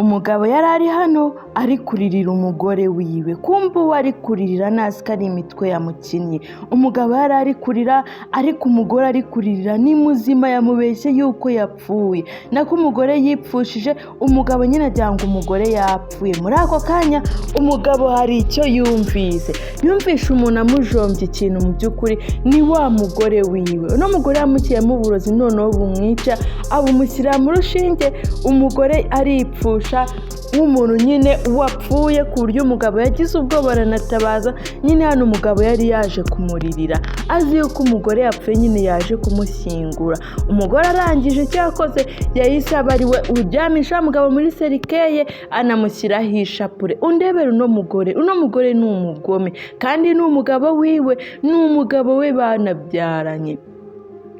umugabo yari ari hano ari kuririra umugore wiwe, kumva uwo ari kuririra ntazi ko ari imitwe yamukinnye. Umugabo yari ari kurira ariko umugore ari kuririra ni muzima, yamubeshye yuko yapfuye, nako umugore yipfushije. Umugabo nyine agira ngo umugore yapfuye. Muri ako kanya umugabo hari icyo yumvise umuntu amujombye ikintu, mu by'ukuri ni wa mugore wiwe. Uno mugore yamukiyemo uburozi noneho bumwica, abumushyira mu rushinge. Umugore aripfusha nk'umuntu nyine wapfuye, ku buryo umugabo yagize ubwoba aranatabaza. Nyine hano umugabo yari yaje kumuririra azi yuko umugore yapfuye, nyine yaje kumushyingura. Umugore arangije icyo yakoze yahise aba ari we uryamisha umugabo muri serikeye, anamushyiraho ishapure. Undebere uno mugore ni umugome, kandi ni umugabo wiwe, ni umugabo we banabyaranye.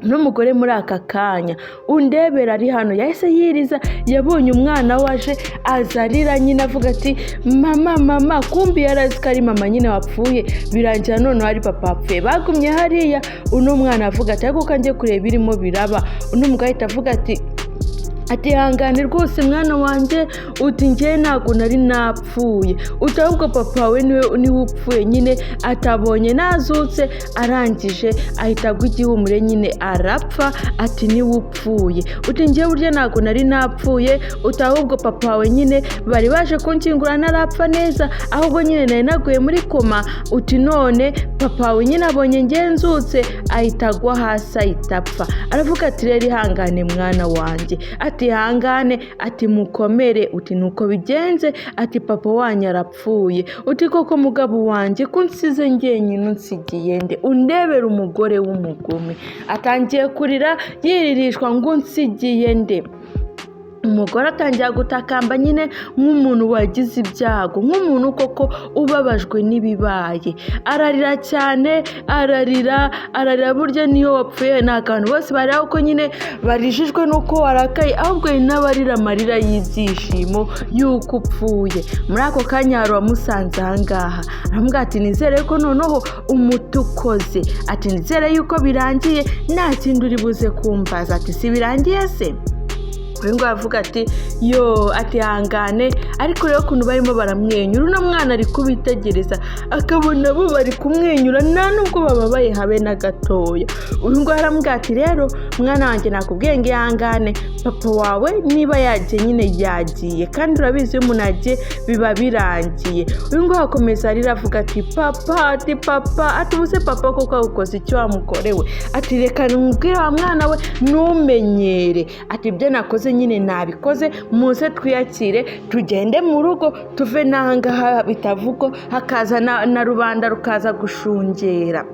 N'umugore muri aka kanya undebera ari hano yahise yiriza, yabonye umwana waje azarira nyine avuga ati mama, kumbi yarazi ko ari mama nyine wapfuye, birangira none ari papa wapfuye. Bagumye hariya, uno mwana avuga ati ariko kanjye kureba birimo biraba. Uno mugabo ahita avuga ati hangane rwose mwana wanjye, uti njye ntabwo nari napfuye, ahubwo papa we niwe upfuye nyine, atabonye nazutse. Arangije ahita agwa igihumure nyine arapfa, ati niwe upfuye. Uti njye burya ntabwo nari napfuye, ahubwo papa we nyine bari baje kunshyingura narapfa neza, ahubwo nyine nari naguye muri koma. Uti none papa we nyine abonye ngenzutse, ahita agwa hasi ahita apfa. Aravuga ati rero ihangane mwana wanjye, ati hangane, ati mukomere. Uti nuko bigenze, ati papa wanyu arapfuye. Uti koko mugabo wanjye kunsize njyenyine unsigiye nde? Undebera umugore w'umugome, atangiye kurira yiririshwa ngo unsigiye nde. Umugore atangira gutakamba nyine nk'umuntu wagize ibyago, nk'umuntu koko ubabajwe n'ibibaye. Ararira cyane, ararira burya niyo wapfuye nta kantu bose barira uko nyine barijijwe nuko warakaye, ahubwo n'abarira amarira y'ibyishimo yuko upfuye. Muri ako kanya hari uwamusanze ahangaha, aramubwira ati nizere ko noneho umuti ukoze, ati nizere yuko birangiye nta kindi uri buze kumbaza. Ati si birangiye se? Uyu nguyu avuga ati ati hangane. Ariko rero ukuntu barimo baramwenyura, uno mwana ari kubitegereza akabona bo bari kumwenyura nta nubwo bababaye habe na gatoya. Uyu nguyu aramubwira ati rero mwana wanjye nakubwiye ngo ihangane, papa wawe niba yagiye nyine yagiye, kandi urabizi iyo umuntu agiye biba birangiye. Uyu nguyu akomeza arira avuga ati papa, ati ubuse papa koko ukoze icyo wamukorewe? Ati reka numubwire wa mwana we ntumenyere, ati ibyo nakoze nyine nabikoze, muze twiyakire tugende mu rugo tuve n'ahangaha bitavugwa, hakaza na rubanda rukaza gushungera.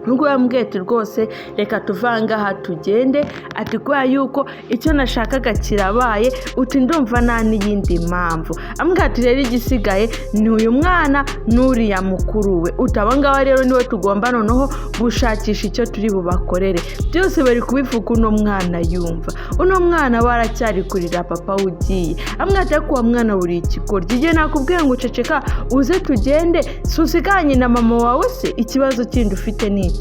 Nubwo yambwiye ati rwose reka tuvangaha tugende, ati kubera yuko icyo nashakaga kirabaye, uti ndumva nta n'iyindi mpamvu. Ambwira ati rero igisigaye ni uyu mwana n'uriya mukuru we, utabangaba rero niwe tugomba noneho gushakisha icyo turi bubakorere. Byose bari kubivuga uno mwana yumva. Uno mwana waracyari kurira papa ugiye. Ambwira ati ariko uwo mwana buri ikikorya, igihe nakubwiye ngo uceceka uze tugende, susiganye na mama wawe se? Ikibazo kindi ufite ni ikihe?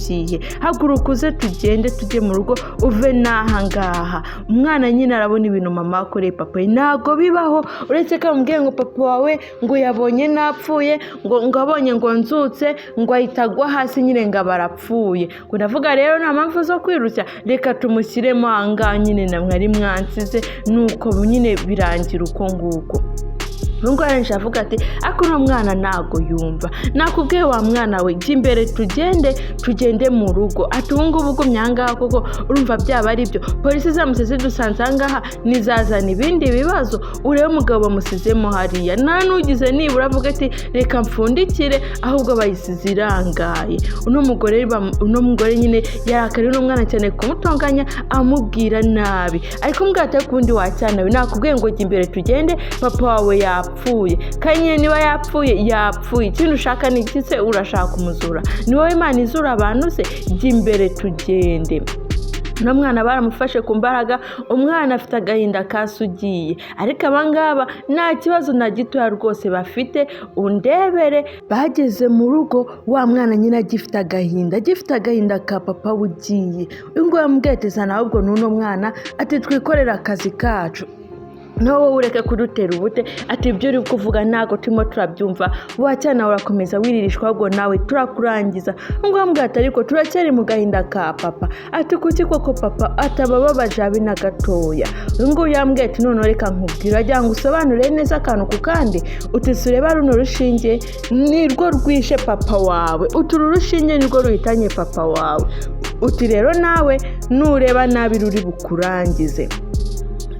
Haguruka uze tugende tujye mu rugo uve n'ahangaha. Umwana nyine arabona ibintu mama akoreye papa, ntago bibaho. Uretse ko amubwiye ngo papa wawe ngo yabonye napfuye, ngo abonye ngo nzutse, ngo ahita agwa hasi nyine ngo barapfuye. Ngo ndavuga rero nta mpamvu zo kwirushya, reka tumushyiremo ahangaha nyine na mwari mwansize, nuko nyine birangira uko nguko. Nubwo yarangiye avuga ati ariko uno mwana ntago yumva. Nakubwiye wa mwana we jya imbere tugende mu rugo. Ati ubu ngubu ugumye ahangaha koko urumva byaba ari byo? Polisi zamuse zidusanze ahangaha nizazana ibindi bibazo. Urebe umugabo bamusizemo hariya, nta n'ugize nibura avuga ati reka mfundikire, ahubwo bayisize irangaye. Uno mugore nyine yarakariye uno mwana cyane kumutonganya amubwira nabi. Ariko mbwira ati kundi wacyana we, nakubwiye ngo jya imbere tugende, papa wawe yapfuye. Kanye niba yapfuye, ikindi ushaka ni iki se? Urashaka kumuzura? Ni wowe Imana izura abantu se? Jya imbere tugende. uno mwana baramufashe ku mbaraga, umwana afite agahinda kasugiye, ariko abangaba nta kibazo na gitoya rwose bafite. Undebere bageze mu rugo, wa mwana nyine agifite agahinda ka papa ugiye. Uyu nguyu yamubweteza nawe ubwo n'uno mwana ati twikorera akazi kacu. nawe ureke kudutera ubute ati ibyo uri kuvuga ntago turimo turabyumva wacyana urakomeza wiririshwa ahubwo nawe turakurangiza ngombwa ati ariko turacyari mu gahinda ka papa ati kuki koko papa atabababaje abe na gatoya ngo yambwiye ati none reka nkubwira ajya ngo usobanure neza akantu ku kandi utisureba runo rushinge nirwo rwishe papa wawe uturu rushinge nirwo ruhitanye papa wawe uti rero nawe nureba nabi ruri bukurangize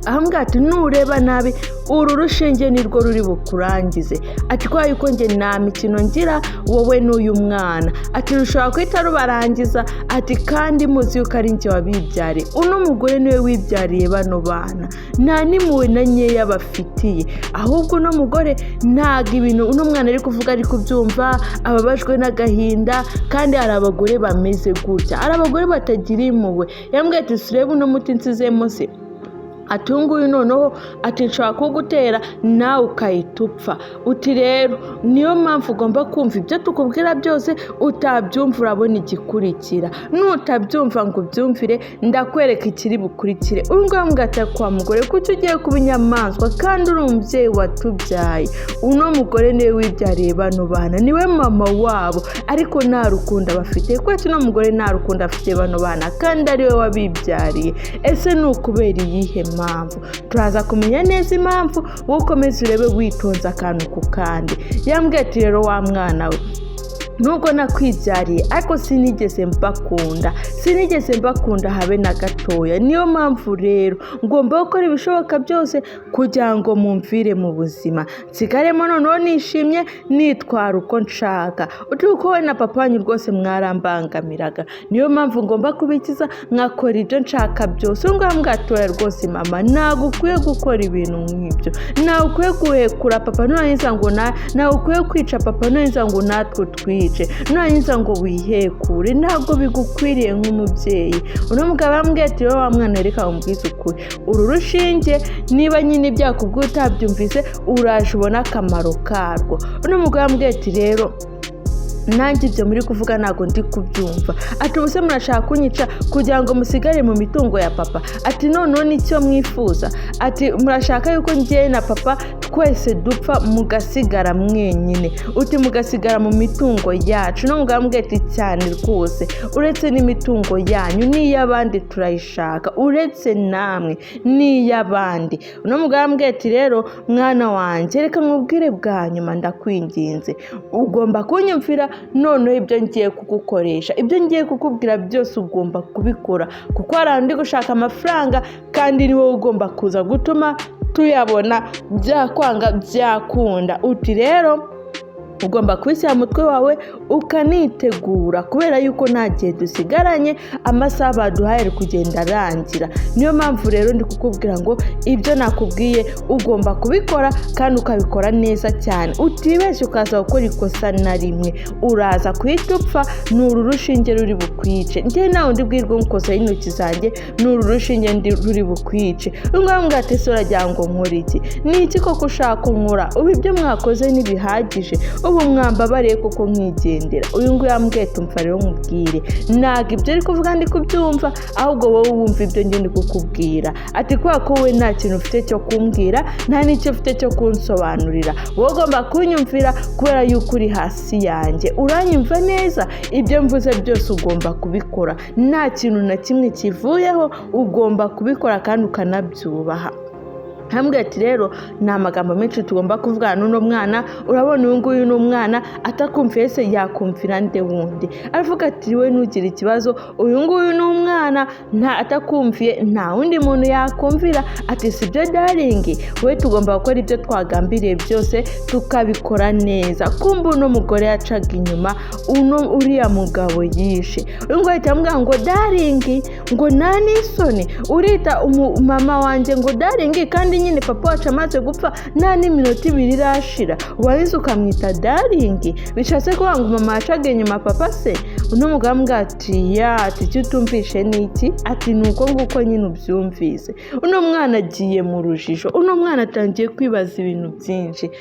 ahambwa ati nureba nabi uru rushinge nirwo ruri bukurangize ati kwa yuko nge nta mikino ngira wowe n'uyu mwana ati rushobora kwita rubarangiza ati kandi muzi yuko ari nge wabibyariye uno mugore niwe wibyariye bano bana nta n'impuhwe na nkeya bafitiye ahubwo uno mugore ntago ibintu uno mwana ari kuvuga ari kubyumva ababajwe n'agahinda kandi hari abagore bameze gutya hari abagore batagira impuhwe yambwiye ati surebe uno muti nsizemo se ati nguyu noneho ati nshobora kugutera nawe ukahita upfa uti rero niyo mpamvu ugomba kumva ibyo tukubwira byose utabyumva urabona igikurikira nutabyumva ngo ubyumvire ndakwereka ikiri bukurikire uyu nguyu mbwata kwa mugore kuki ugiye kuba inyamaswa kandi uri umubyeyi watubyaye uno mugore niwe wibyariye bano bana niwe mama wabo ariko nta rukundo bafite kuko uno mugore nta rukundo afite bano bana kandi ariwe wabibyariye ese ni ukubera iyihe mpamvu turaza kumenya neza impamvu wowe ukomeze urebe witonze akantu ku kandi yambwiye ati rero wa mwana we nubwo nakwibyariye ariko sinigeze mbakunda habe na gatoya niyo mpamvu rero ngomba gukora ibishoboka byose kugira ngo mumvire mu buzima nsigaremo noneho nishimye nitwara uko nshaka uko we na papa wanyu rwose mwarambangamiraga niyo mpamvu ngomba kubikiza nkakora ibyo nshaka byose ngo mbwatoya rwose mama ntabwo ukwiye gukora ibintu nk'ibyo ntabwo ukwiye guhekura papa nurangiza ngo ntabwo ukwiye kwica papa nurangiza ngo natwe twice nurangiza ngo wihekure ntabwo bigukwiriye nk'umubyeyi uno mugabo yambwiye ati wowe wa mwana reka umubwize ukuri uru rushinge niba nyine byakubwiye utabyumvise uraje ubona akamaro karwo uno mugabo yambwiye ati rero nanjye ibyo muri kuvuga ntabwo ndi kubyumva ati ubuse murashaka kunyica kugira ngo musigare mu mitungo ya papa ati noneho nicyo mwifuza ati murashaka yuko njye na papa twese dupfa mugasigara mwenyine uti mugasigara mu mitungo yacu no mugambwe ati cyane rwose uretse n'imitungo yanyu n'iy'abandi turayishaka uretse namwe n'iy'abandi no mugambwe ati rero mwana wanjye reka nkubwire bwa nyuma ndakwinginze ugomba kunyumvira noneho ibyo ngiye kugukoresha ibyo ngiye kukubwira byose ugomba kubikora kuko hari andi gushaka amafaranga kandi ni wowe ugomba kuza gutuma tuyabona byakwanga byakunda uti rero ugomba kubishyira mu mutwe wawe ukanitegura kubera yuko nta gihe dusigaranye amasaha baduhaye ari kugenda arangira niyo mpamvu rero ndi kukubwira ngo ibyo nakubwiye ugomba kubikora kandi ukabikora neza cyane utibeshye ukaza gukora ikosa na rimwe uraza kuhita upfa ni uru rushinge ruri bukwice njye nawe ndi bwirwe nkosa y'intoki zanjye ni uru rushinge ruri bukwice ngombwa ngatese uragira ngo nkore iki ni iki koko ushaka nkora ubu ibyo mwakoze ntibihagije ubu mwambabariye koko nkigendera uyu nguyu yambwiye tumva rero nkubwire ntabwo ibyo ari kuvuga ndi kubyumva ahubwo wowe wumva ibyo ndi kukubwira ati kubera ko wowe nta kintu ufite cyo kumbwira nta n'icyo ufite cyo kunsobanurira wowe ugomba kunyumvira kubera yuko uri hasi yanjye uranyumva neza ibyo mvuze byose ugomba kubikora nta kintu na kimwe kivuyeho ugomba kubikora kandi ukanabyubaha hambwe ati rero ni amagambo menshi tugomba kuvugana n'uno mwana urabona uyu nguyu ni umwana atakumviye se yakumvira nde wundi aravuga ati we ntugire ikibazo uyu nguyu ni umwana atakumviye nta wundi muntu yakumvira ati si byo daringi we tugomba gukora ibyo twagambiriye byose tukabikora neza kumva uno mugore yacaga inyuma uriya mugabo yishe uyu nguyu ahita amubwira ngo daringi ngo nta n'isoni urita mama wanjye ngo daringi kandi nyine papa wacu amaze gupfa nta n'iminota 2 irashira wahize ukamwita daringi bishatse kuvuga ngo mama yacaga inyuma papa se uno mugabo ati icyo utumvishe ni iki ati nuko nguko nyine ubyumvise uno mwana agiye mu rujijo uno mwana atangiye kwibaza ibintu byinshi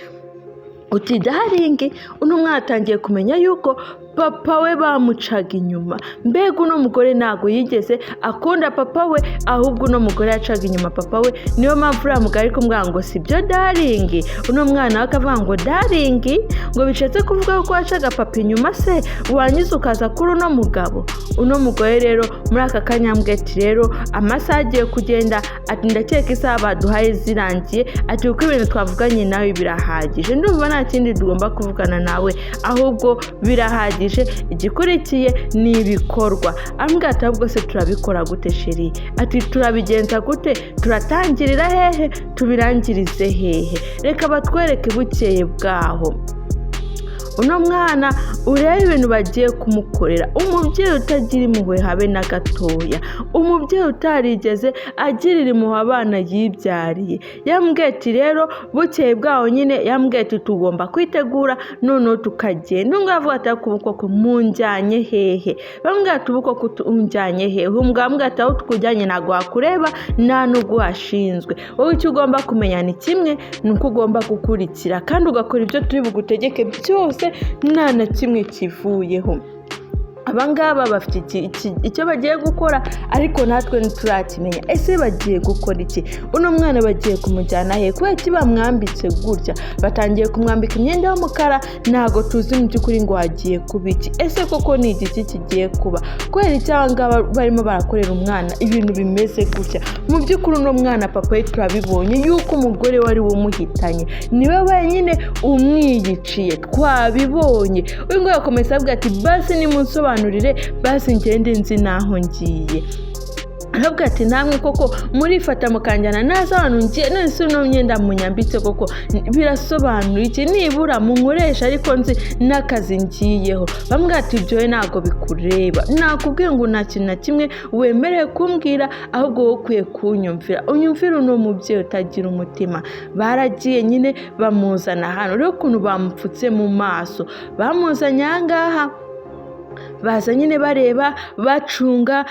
uti daringi uno mwana atangiye kumenya yuko papa we bamucaga inyuma. Mbega uno mugore ntago yigeze akunda papa we, ahubwo uno mugore yacaga inyuma papa we. Niyo mpamvu uriya mugabo ari kumubwira ngo sibyo darling, uno mwana we akavuga ngo darling, ngo bishatse kuvuga ko wacaga papa inyuma se wanyuze ukaza kuri uno mugabo. Uno mugore rero muri aka kanyambwe ati rero amasaha agiye kugenda, ati ndakeka isaha baduhaye zirangiye, ati uko ibintu twavuganye nawe birahagije, ndumva nta kindi tugomba kuvugana nawe ahubwo birahagije, igikurikiye ni ibikorwa. Ambwira ati ahubwo se turabikora gute sheri? Ati turabigenza gute? Turatangirira hehe? Tubirangirize hehe? Reka batwereke bukeye bwaho. Uno mwana ureba ibintu bagiye kumukorera, umubyeyi utagira impuhwe habe na gatoya, umubyeyi utarigeze agirira impuhwe abana yibyariye. Yambwiye ati rero bukeye bwaho nyine, yambwiye ati tugomba kwitegura noneho tukagenda. Ngo avuga ati kubukoko munjyanye hehe? Bambwiye ati ubukoko unjyanye hehe? Umugabo ambwiye ati aho tukujyanye ntabwo wakureba nta n'ubwo washinzwe, wowe icyo ugomba kumenya ni kimwe, ni uko ugomba gukurikira kandi ugakora ibyo turi bugutegeke byose nta na kimwe kivuyeho. Abangaba bafite icyo bagiye gukora ariko natwe ntiturakimenya. Ese bagiye gukora iki? Uno mwana bagiye kumujyana he? Kubera ki bamwambitse gutya? Batangiye kumwambika imyenda y'umukara, ntago tuzi mu by'ukuri ngo hagiye kuba iki. Ese koko ni igiki kigiye kuba? Kubera iki abangaba barimo barakorera umwana ibintu bimeze gutya? Mu by'ukuri uno mwana papa we turabibonye yuko umugore wari umuhitanye niwe wenyine umwiyiciye, twabibonye. Uyu ngo yakomeza avuga ati basi nimunsobanurire, basi ngende nzi naho ngiye. Aravuga ati namwe koko murifata mukanjyana naza abantu ngiye, none se uno myenda munyambitse koko birasobanura iki? Nibura munkoresha ariko nzi n'akazi ngiyeho. Bambwira ati ibyo ntago bikureba, nakubwiye ngo nta kintu na kimwe wemerewe kumbwira, ahubwo wowe ukwiye kunyumvira, unyumvira uno mubyeyi utagira umutima. Baragiye nyine bamuzana hano, rero ukuntu bamupfutse mu maso, bamuzanye ahangaha baza nyine bareba bacunga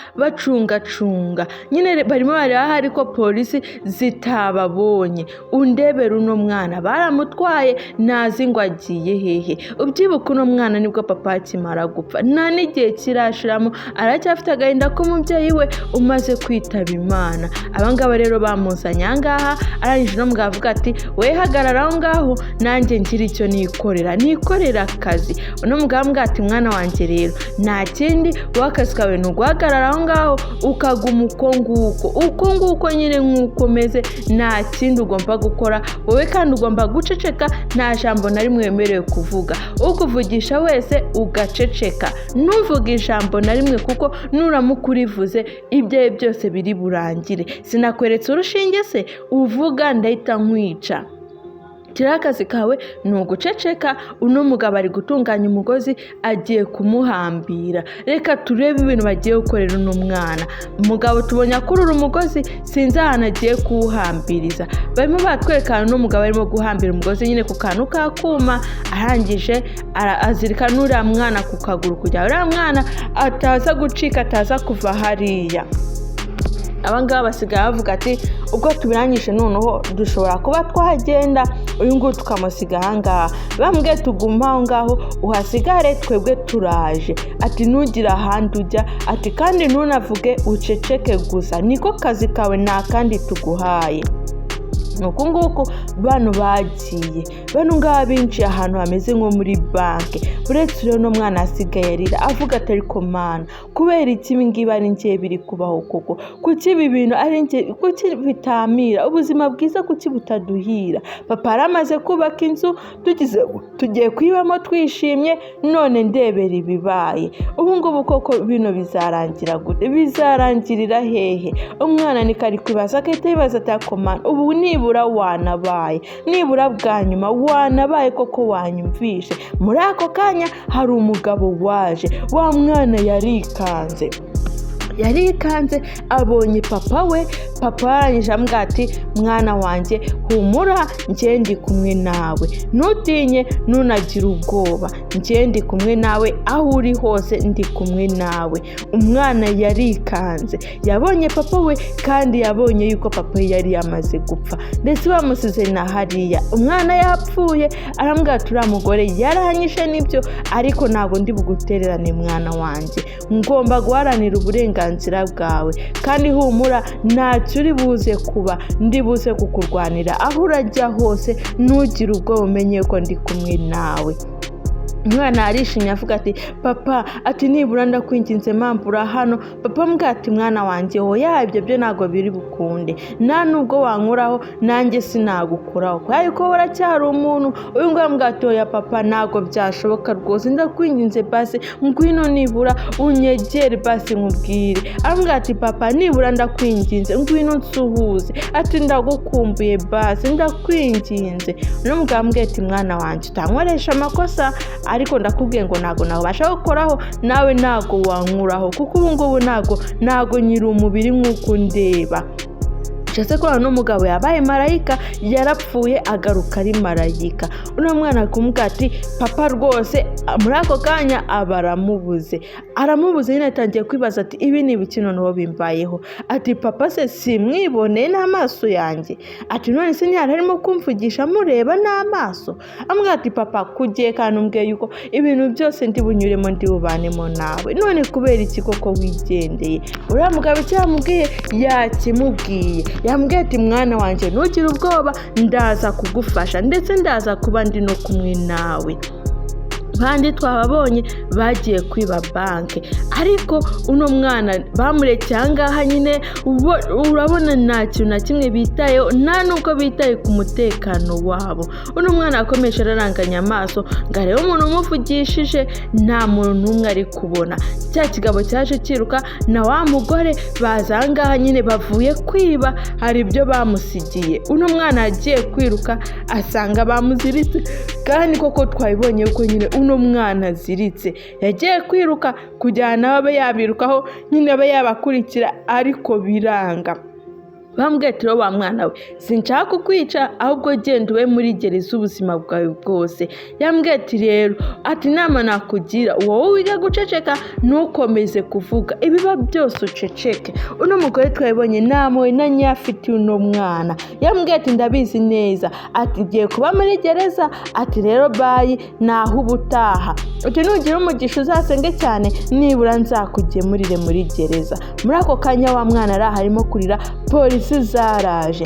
nyine barimo bareba ariko polisi zitababonye. Undebera uno mwana baramutwaye ntazi ngo agiye hehe. Ubyibuka uno mwana nibwo papa akimara gupfa, nta n'igihe kirashiramo, aracyafite agahinda k'umubyeyi we umaze kwitaba Imana. Abangaba rero bamuzanye ahangaha, arangije no mugabo avuga ati we hagarara aho ngaho nanjye ngira icyo nikorera akazi. Uno mugabo ambwira ati mwana wanjye rero nta kindi, wakazi kawe ni uguhagarara aho ngaho ukaguma uko nguko nyine nk'uko umeze, nta kindi ugomba gukora wowe, kandi ugomba guceceka, nta jambo na rimwe wemerewe kuvuga. Ukuvugisha wese ugaceceka, ntuvuge ijambo na rimwe, kuko nuramuka urivuze ibyawe byose biri burangire. Sinakweretse urushinge se uvuga ndahita nkwica. Kirakazi kawe ni uguceceka. Uno mugabo ari gutunganya umugozi agiye kumuhambira. Reka turebe ibintu bagiye gukorera uno mwana. Umugabo tubonye akurura umugozi, sinzi ahantu agiye kuwuhambiriza. Barimo batwerekana uno mugabo arimo guhambira umugozi nyine ku kantu k'akuma, arangije azirika n'uriya mwana ku kaguru kugira uriya mwana ataza gucika, ataza kuva hariya. Abangaba basigaye bavuga ati ubwo tubirangije noneho dushobora kuba twagenda, uyu nguyu tukamusiga ahangaha. Bambwiye tuguma aho ngaho uhasigare, twebwe turaje. Ati ntugire ahandi ujya, ati kandi ntunavuge, uceceke gusa, niko kazi kawe nta kandi tuguhaye. Nuko nguko bano bagiye, bano ngaba binjiye ahantu hameze nko muri banke. Uretse rero no mwana asigaye arira avuga ati ariko mana, kubera iki ibi ngibi ari njye biri kubaho koko? Kuki ibi bintu ari njye, kuki bitamira ubuzima bwiza, kuki butaduhira? Papa aramaze kubaka inzu, tugiye kuyibamo twishimye, none ndebera ibibaye. Ubu ngubu koko bino bizarangira gute? Bizarangirira hehe? Umwana nikari kwibaza, akahita yibaza ati ariko mana, ubu nibura wanabaye, nibura bwa nyuma wanabaye koko wanyumvishe. Muri ako kanya hari umugabo waje, wa mwana yarikanze. yarikanze abonye papa we. Papa yarangije amubwira ati mwana wanjye humura, njye ndi kumwe nawe, ntutinye ntunagire ubwoba, njye ndi kumwe nawe, aho uri hose ndi kumwe nawe. Umwana yarikanze, yabonye papa we kandi yabonye yuko papa yari yamaze gupfa ndetse bamusize na hariya. Umwana yapfuye, aramubwira ati uriya mugore yaranyishe nibyo, ariko ntabwo ndi bugutererane mwana wanjye, ngomba guharanira uburenganzira bwawe, kandi humura ntacyo uri buze kuba, ndi buze kukurwanira aho urajya hose, ntugire ubwoba, umenye ko ndi kumwe nawe. Umwana arishimye avuga ati papa, ati nibura ndakwinginze mpambura hano. Papa ambwira ati mwana wanjye oya, ibyo byo ntabwo biri bukunde, nta nubwo wankuraho nanjye sinagukuraho, kubera ko uracyari umuntu. Uyu nguyu ambwira ati oya papa, ntabwo byashoboka rwose, ndakwinginze basi ngwino nibura unyegere basi nkubwire. Ambwira ati papa nibura ndakwinginze ngwino nsuhuze, ati ndagukumbuye basi ndakwinginze. Uno mugabo ambwira ati mwana wanjye utankoresha amakosa, ariko ndakubwiye ngo ntago nabasha gukoraho, nawe ntago wankuraho, kuko ubu ngubu ntago nyiri umubiri nk'uko ndeba. Cyase ko hano umugabo yabaye marayika, yarapfuye agaruka ari marayika. Uno mwana akumubwira ati papa rwose muri ako kanya aramubuze nyine atangiye kwibaza ati ibi ni ibiki noneho bimbayeho. Ati papa se simwibone n'amaso yanjye, ati none se ntiyari arimo kumvugisha mureba n'amaso. Ambwira ati papa kugiye kandi umbwiye yuko ibintu byose ndi bunyuremo ndi bubanemo nawe, none kubera iki koko wigendeye? Uriya mugabo cyamubwiye yakimubwiye, yambwiye ati mwana wanjye ntugire ubwoba, ndaza kugufasha ndetse ndaza kuba ndi no kumwe nawe. Bandi twababonye bagiye kwiba banke, ariko uno mwana bamurekeye ahangaha nyine. Urabona nta kintu na kimwe bitayeho, nta nubwo bitaye ku mutekano wabo. Uno mwana akomeje araranganya amaso ngo arebe umuntu umuvugishije, nta muntu n'umwe ari kubona. Cya kigabo cyaje kiruka na wa mugore baza ahangaha nyine bavuye kwiba, hari ibyo bamusigiye. Uno mwana yagiye kwiruka asanga bamuziritse, kandi koko twabibonye yuko nyine uno mwana aziritse. Yagiye kwiruka kugira ngo abe yabirukaho nyine abe yabakurikira, ariko biranga. Bambwiye ati wa mwana we sinshaka kukwica, ahubwo genda ube muri gereza ubuzima bwawe bwose. Yambwiye ati rero ati nama nakugira wowe wiga guceceka, ntukomeze kuvuga, ibiba byose uceceke. Uno mugore twabibonye namwe na nyafite uno mwana. Yambwiye ati ndabizi neza, ati giye kuba muri gereza, ati rero bayi naho ubutaha, uti nugira umugisha uzasenge cyane, nibura nzakugemurire muri gereza. Muri ako kanya wa mwana ari harimo kurira, polisi zaraje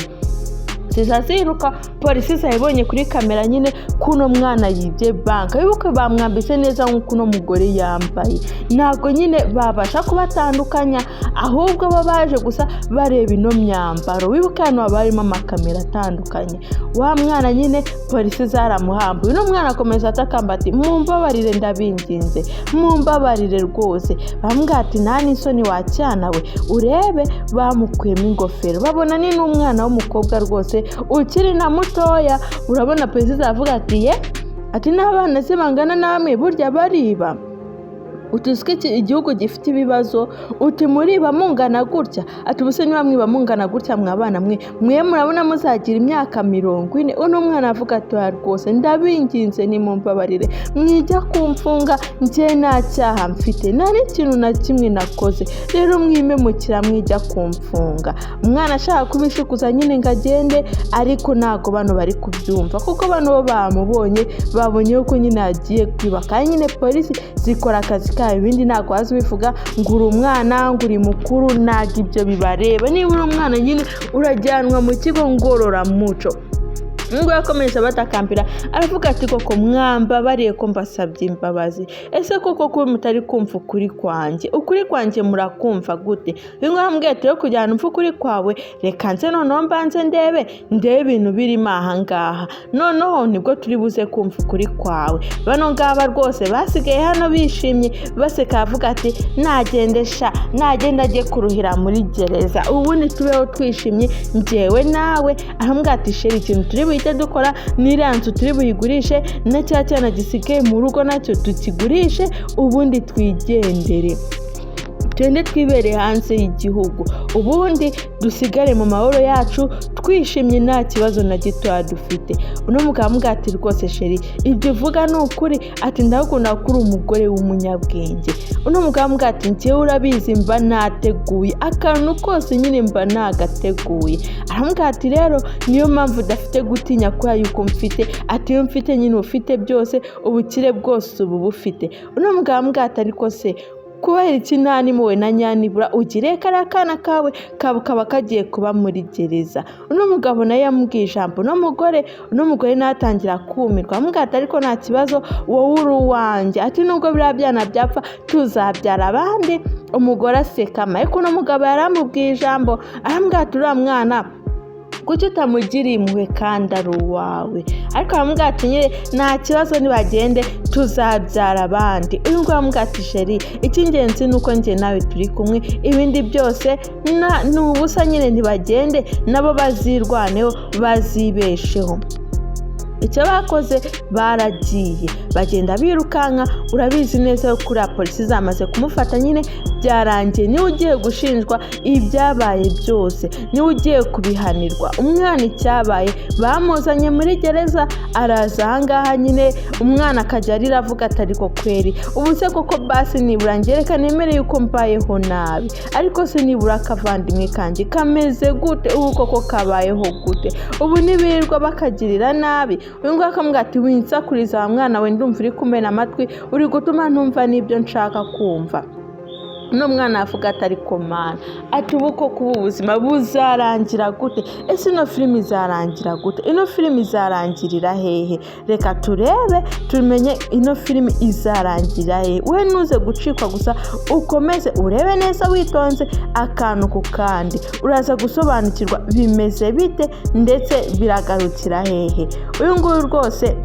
ziruka. Polisi zayibonye kuri kamera nyine kuno mwana yibye banka, bibuke bamwambitse neza nk'uko uno mugore yambaye. Ntabwo nyine babasha kubatandukanya, ahubwo babaje gusa bareba ino myambaro. Wibuke hano barimo amakamera atandukanye. Wa mwana nyine polisi zaramuhambuye. Uno mwana akomeza atakamba ati mumbabarire ndabinginze, mumbabarire rwose. Bambwira ati nta n'isoni wacyana we, urebe bamukuyemo ingofero, babona ni n'umwana w'umukobwa rwose ukiri na mutoya. Urabona polisi zavuga ati ati n'abana se bangana namwe burya bariba, utuske igihugu gifite ibibazo, uti muriba mungana gutya, ati ubuse niba mwiba mungana gutya mwabana mwe murabona muzagira imyaka 40. Uno mwana avuga ati rwose ndabinginze nimumbabarire, mwijya kumfunga, njye nta cyaha mfite, nta n'ikintu na kimwe nakoze, rero mwimemukira mwijya kumfunga. Umwana ashaka kubishikuza nyine ngo agende, ariko ntago bano bari kubyumva, kuko bano bo bamubonye, babonye uko nyine agiye kwiba. Kandi nyine polisi zikora akazi ibindi ntago wazi bivuga ngo uri umwana ngo uri mukuru, ntago ibyo bibareba. Niba uri umwana nyine urajyanwa mu kigo ngororamuco. Ngo yakomeje batakambira, aravuga ati koko mwambabariye ko mbasabye imbabazi, ese koko ko mutari kumva ukuri kwanjye murakumva gute? Ngo ambwiye ati kujyana umva ukuri kwawe, reka nze noneho mbanze ndebe ibintu birimo ahangaha, noneho nibwo turi buze kumva ukuri kwawe. Bano ngaba rwose basigaye hano bishimye baseka, avuga ati nagenda ajye kuruhira muri gereza, ubundi tubeho twishimye njyewe nawe. Arambwira ati sheri ikintu turi dukora n'iriya nzu turi buyigurishe, na cya cyana gisigaye mu rugo nacyo tukigurishe, ubundi twigendere. tugende twibere hanze y'igihugu, ubundi dusigare mu mahoro yacu twishimye nta kibazo na gitoya dufite. Uno mugabo amubwira ati rwose sheri, ibyo uvuga ni ukuri, ati ndakunda ko uri umugore w'umunyabwenge. Uno mugabo amubwira ati njyewe urabizi mba nateguye akantu kose, nyine mba nagateguye. Aramubwira ati rero niyo mpamvu udafite gutinya kubera yuko mfite, ati iyo mfite nyine ufite byose, ubukire bwose ubu bufite. Uno mugabo amubwira ati ariko se kubera iki nta n'impuhwe na nyanibura ugire kariya kana kawe kaba kagiye kuba muri gereza? Uno mugabo nawe yamubwiye ijambo, uno mugore natangira kumirwa, amubwira ati ariko nta kibazo, wowe uri uwanjye, ati nubwo biriya byana byapfa tuzabyara abandi. Umugore asekama, ariko uno mugabo yaramubwiye ijambo, aramubwira ati uriya mwana kuki utamugiriye impuhwe kandi ari uwawe? Ariko aramubwira ati nyine nta kibazo nibagende tuzabyara abandi. Uyu nguyu aramubwira ati sheri, icy'ingenzi ni uko njye nawe turi kumwe, ibindi byose ni ubusa, nyine ntibagende nabo bazirwaneho bazibesheho. Icyo bakoze baragiye bagenda birukanka, urabizi neza ko kuri polisi zamaze kumufata, nyine byarangiye niwe ugiye gushinjwa ibyabaye byose, niwe ugiye kubihanirwa. Umwana icyabaye bamuzanye muri gereza, araza ahangaha nyine umwana akajya arira avuga ati ariko kweri ubu se koko basi nibura ngereka nemere yuko mbayeho nabi, ariko se nibura akavandimwe kanjye kameze gute, ubu koko kabayeho gute, ubu nibirirwa bakagirira nabi. Uyu nguyu akamubwira ati winsakuriza wa mwana we, ndumva uri kumena amatwi, uri gutuma ntumva n'ibyo nshaka kumva. Uno mwana avuga ati ariko mana, ati ubu koko ubu buzima buzarangira gute? Ese ino filimi izarangira gute? Ino filimi izarangirira hehe? Reka turebe tumenye ino filimi izarangirira hehe. We ntuze gucikwa gusa, ukomeze urebe neza witonze akantu ku kandi, uraza gusobanukirwa bimeze bite ndetse biragarukira hehe. Uyu nguyu rwose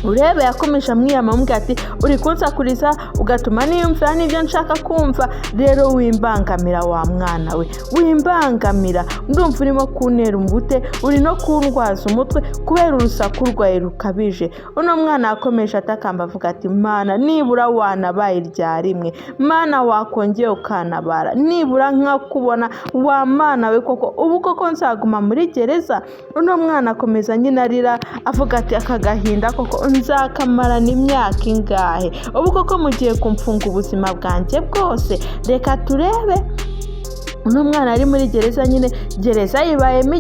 urebe yakomeje amwiyama, amubwira ati uri kunsakuriza ugatuma niyumvira n'ibyo nshaka kumva, rero wimbangamira wa mwana we, wimbangamira, ndumva urimo kuntera umubute, uri no kundwaza umutwe kubera urusaku rwawe rukabije. Uno mwana yakomeje atakamba avuga ati mana, nibura wanabaye rya rimwe, mana wakongeye ukanabara, nibura nkakubona wa mana we, koko ubu koko nzaguma muri gereza? Uno mwana akomeza nyine arira avuga ati aka gahinda koko nzakamarana imyaka ingahe, ubu koko mugiye kumfunga ubuzima bwanjye bwose? Reka turebe. Uno mwana ari muri gereza, nyine gereza yibayemo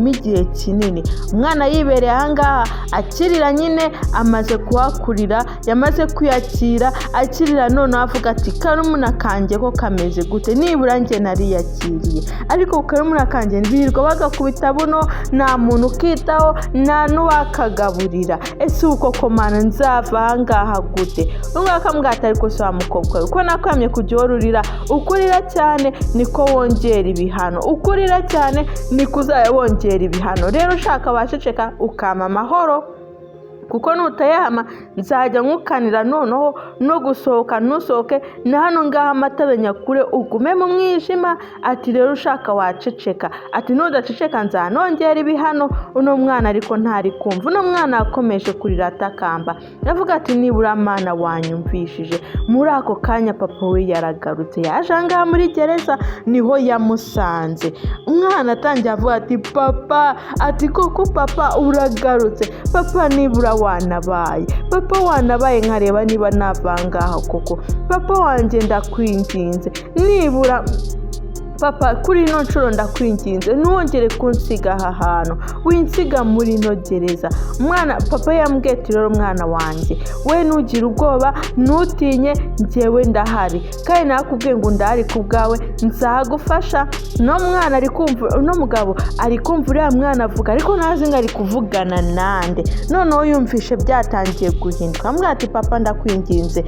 igihe kinini. Umwana yibereye ahangaha akirira, nyine amaze kuhakurira, yamaze kwiyakira, akirira none avuga ati karumuna kanjye ko kameze gute, nibura njye nariyakiriye, ariko karumuna kanjye birirwa bagakubita buno, nta muntu ukitaho, nta n'uwakagaburira. Ese uko komana nzava ahangaha gute? Unga akamubwira ati ariko se wa mukobwa we, uko nakwamye kujya ururira, ukurira cyane niko wongera ibihano, ukurira cyane niko uzajya wongera ibihano. Rero ushaka waceceka ukama amahoro, kuko nutayama nzajya nkukanira noneho no gusohoka ntusohoke na hano ngaha amatara nyakure ugume mu mwijima. Ati rero ushaka waceceka, ati nudaceceka nzanongera ibihano. Uno mwana ariko ntari kumva, uno mwana akomeje kurira atakamba, yavuga ati nibura mana wanyumvishije. Muri ako kanya papa we yaragarutse, yaje ahangaha muri gereza, niho yamusanze. Umwana atangiye avuga ati papa, ati koko papa uragarutse, papa nibura wanabaye, papa wanabaye nkareba niba navangaho koko, papa wanjye ndakwinginze, nibura papa kuri ino nshuro ndakwinginze ntuwongere kunsiga aha hantu, winsiga muri ino gereza. Papa yambwiye ati rero mwana wanjye, we ntugire ubwoba, ntutinye, njyewe ndahari, kandi nakubwiye ngo ndahari ku bwawe, nzagufasha. No mwana ari kumva, uno mugabo ari kumva uriya mwana avuga, ariko ntazi ngo ari kuvugana nande. Noneho yumvishe byatangiye guhinduka, amubwira ati papa ndakwinginze